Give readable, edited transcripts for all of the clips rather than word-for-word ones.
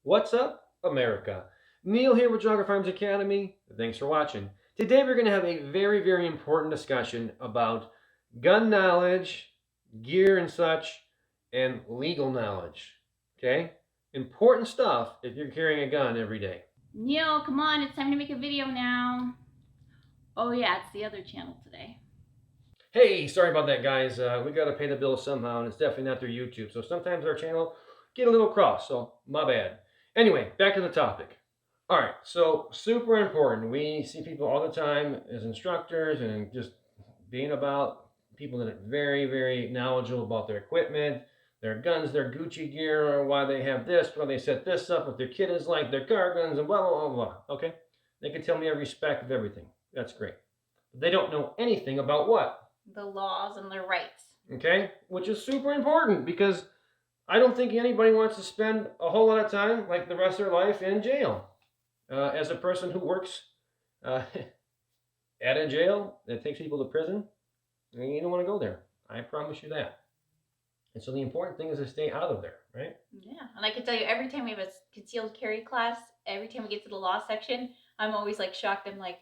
What's up, America? Neil here with Geauga Firearms Academy. Thanks for watching. Today we're going to have a very, very important discussion about gun knowledge, gear and such, and legal knowledge. Okay? Important stuff if you're carrying a gun every day. Neil, come on, it's time to make a video now. Oh yeah, it's the other channel today. Hey, sorry about that, guys. We got to pay the bills somehow, and it's definitely not through YouTube. So sometimes our channel get a little cross, so my bad. Anyway, back to the topic. All right, so super important. We see people all the time as instructors and just being about people that are very, very knowledgeable about their equipment, their guns, their Gucci gear, or why they have this, why they set this up, what their kit is like, their car guns, and blah, blah, blah, blah. Okay? They can tell me every spec of everything. That's great. But they don't know anything about what? The laws and their rights. Okay? Which is super important because I don't think anybody wants to spend a whole lot of time, like the rest of their life, in jail. As a person who works at a jail that takes people to prison, you don't want to go there. I promise you that. And so the important thing is to stay out of there, right? Yeah, and I can tell you, every time we have a concealed carry class, every time we get to the law section, I'm always like shocked. I'm like,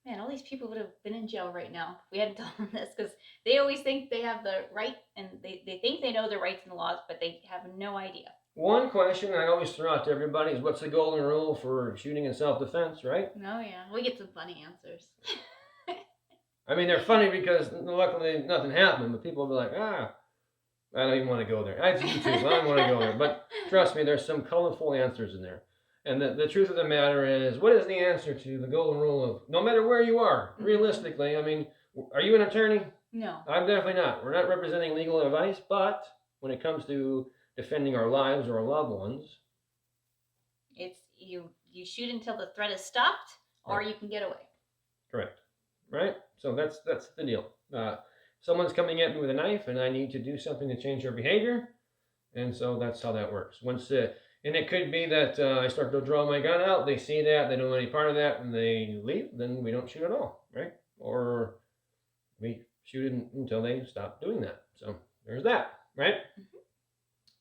man, all these people would have been in jail right now if we hadn't done this, because they always think they have the right, and they think they know the rights and the laws, but they have no idea. One question I always throw out to everybody is, what's the golden rule for shooting in self-defense, right? Oh yeah, we get some funny answers. I mean, they're funny because luckily nothing happened, but people will be like, I don't even want to go there. I have YouTube, I don't want to go there. But trust me, there's some colorful answers in there. And the truth of the matter is, what is the answer to the golden rule of no matter where you are, realistically? I mean, are you an attorney? No. I'm definitely not. We're not representing legal advice, but when it comes to defending our lives or our loved ones, it's you shoot until the threat is stopped, or right, you can get away. correct, right? So that's the deal. Someone's coming at me with a knife, and I need to do something to change their behavior, and so that's how that works. And it could be that I start to draw my gun out. They see that, they don't want any part of that, and they leave. Then we don't shoot at all, right? Or we shoot it until they stop doing that. So there's that, right? Mm-hmm.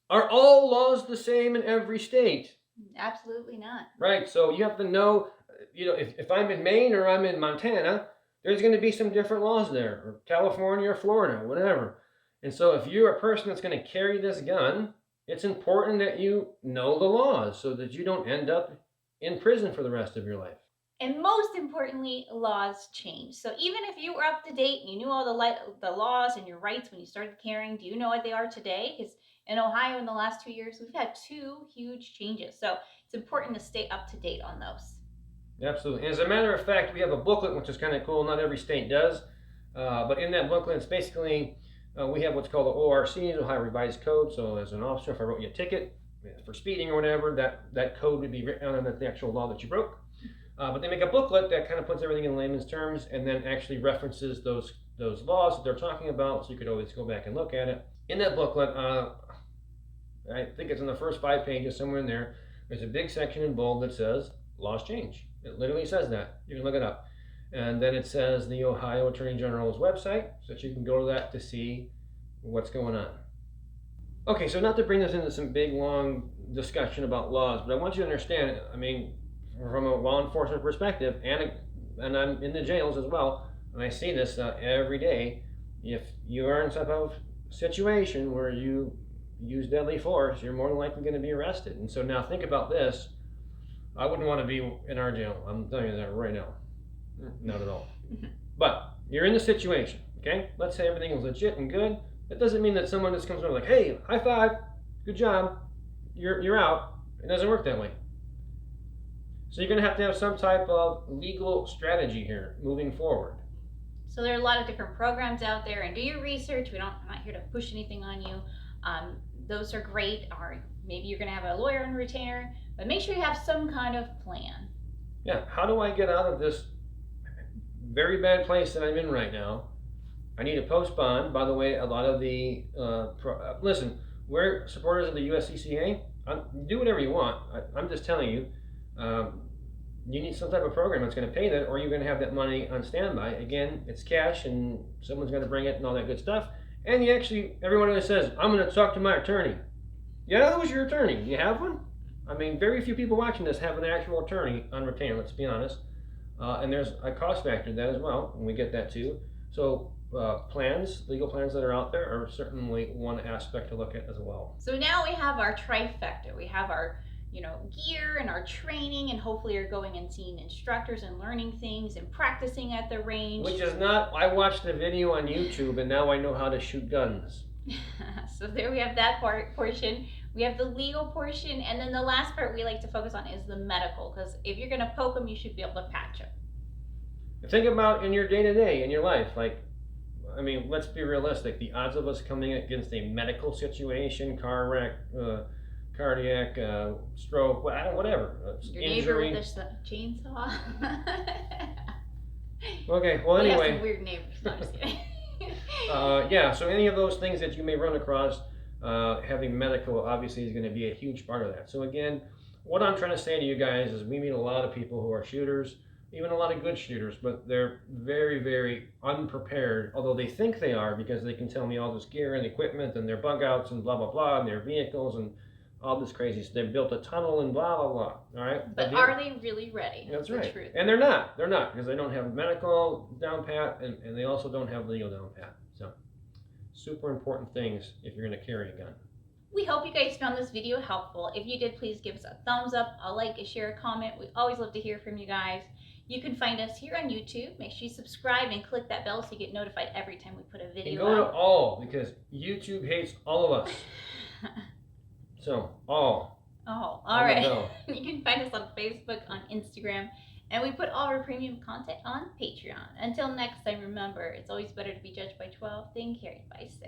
Are all laws the same in every state? Absolutely not. Right. So you have to know, if I'm in Maine or I'm in Montana, there's going to be some different laws there, or California or Florida, whatever. And so if you're a person that's going to carry this gun, it's important that you know the laws so that you don't end up in prison for the rest of your life. And most importantly, laws change. So even if you were up to date and you knew all the laws and your rights when you started carrying, do you know what they are today? Because in Ohio, in the last 2 years, we've had two huge changes. So it's important to stay up to date on those. Absolutely. As a matter of fact, we have a booklet, which is kind of cool. Not every state does. But in that booklet, it's basically, we have what's called the ORC, Ohio Revised Code. So as an officer, if I wrote you a ticket for speeding or whatever, that code would be written on the actual law that you broke. But they make a booklet that kind of puts everything in layman's terms and then actually references those laws that they're talking about. So you could always go back and look at it. In that booklet, I think it's in the first 5 pages, somewhere in there, there's a big section in bold that says laws change. It literally says that. You can look it up. And then it says the Ohio Attorney General's website, so that you can go to that to see what's going on. Okay, so not to bring this into some big, long discussion about laws, but I want you to understand, I mean, from a law enforcement perspective, and I'm in the jails as well, and I see this every day. If you are in some type of situation where you use deadly force, you're more than likely going to be arrested. And so now think about this. I wouldn't want to be in our jail. I'm telling you that right now. Not at all. But you're in the situation, okay? Let's say everything is legit and good. That doesn't mean that someone just comes over like, hey, high five, good job, you're out. It doesn't work that way. So you're going to have some type of legal strategy here moving forward. So there are a lot of different programs out there, and do your research. I'm not here to push anything on you. Those are great. Or maybe you're going to have a lawyer on retainer, but make sure you have some kind of plan. Yeah, how do I get out of this very bad place that I'm in right now? I need a post bond. By the way, a lot of the listen, we're supporters of the USCCA. Do whatever you want. I'm just telling you, you need some type of program that's going to pay that, or you're going to have that money on standby. Again, it's cash, and someone's going to bring it and all that good stuff. And everyone always says, I'm going to talk to my attorney. Yeah, who's your attorney? You have one? I mean, very few people watching this have an actual attorney on retainer, let's be honest. And there's a cost factor in that as well, and we get that too. So legal plans that are out there are certainly one aspect to look at as well. So now we have our trifecta. We have our, gear and our training, and hopefully you're going and seeing instructors and learning things and practicing at the range. Which is not, I watched a video on YouTube and now I know how to shoot guns. So there we have that portion. We have the legal portion, and then the last part we like to focus on is the medical, because if you're going to poke them, you should be able to patch them. Think about in your day-to-day, in your life, I mean, let's be realistic. The odds of us coming against a medical situation, car wreck, cardiac, stroke, whatever, Your injury. neighbor with a chainsaw. Okay, well We have anyway. some weird neighbors. No, I'm just kidding. Yeah, so any of those things that you may run across, having medical obviously is going to be a huge part of that. So again, what I'm trying to say to you guys is we meet a lot of people who are shooters, even a lot of good shooters, but they're very, very unprepared, although they think they are because they can tell me all this gear and equipment and their bug outs and blah, blah, blah, and their vehicles and all this crazy stuff. They've built a tunnel and blah, blah, blah, all right? But are they really ready? That's the right. Truth. And they're not, because they don't have medical down pat and they also don't have legal down pat. So super important things if you're going to carry a gun. We hope you guys found this video helpful. If you did, please give us a thumbs up, a like, a share, a comment. We always love to hear from you guys. You can find us here on YouTube. Make sure you subscribe and click that bell so you get notified every time we put a video And go to out. all, because YouTube hates all of us. So, all. Oh, all On the right. bell. You can find us on Facebook, on Instagram, and we put all our premium content on Patreon. Until next time, remember, it's always better to be judged by 12 than carried by 6.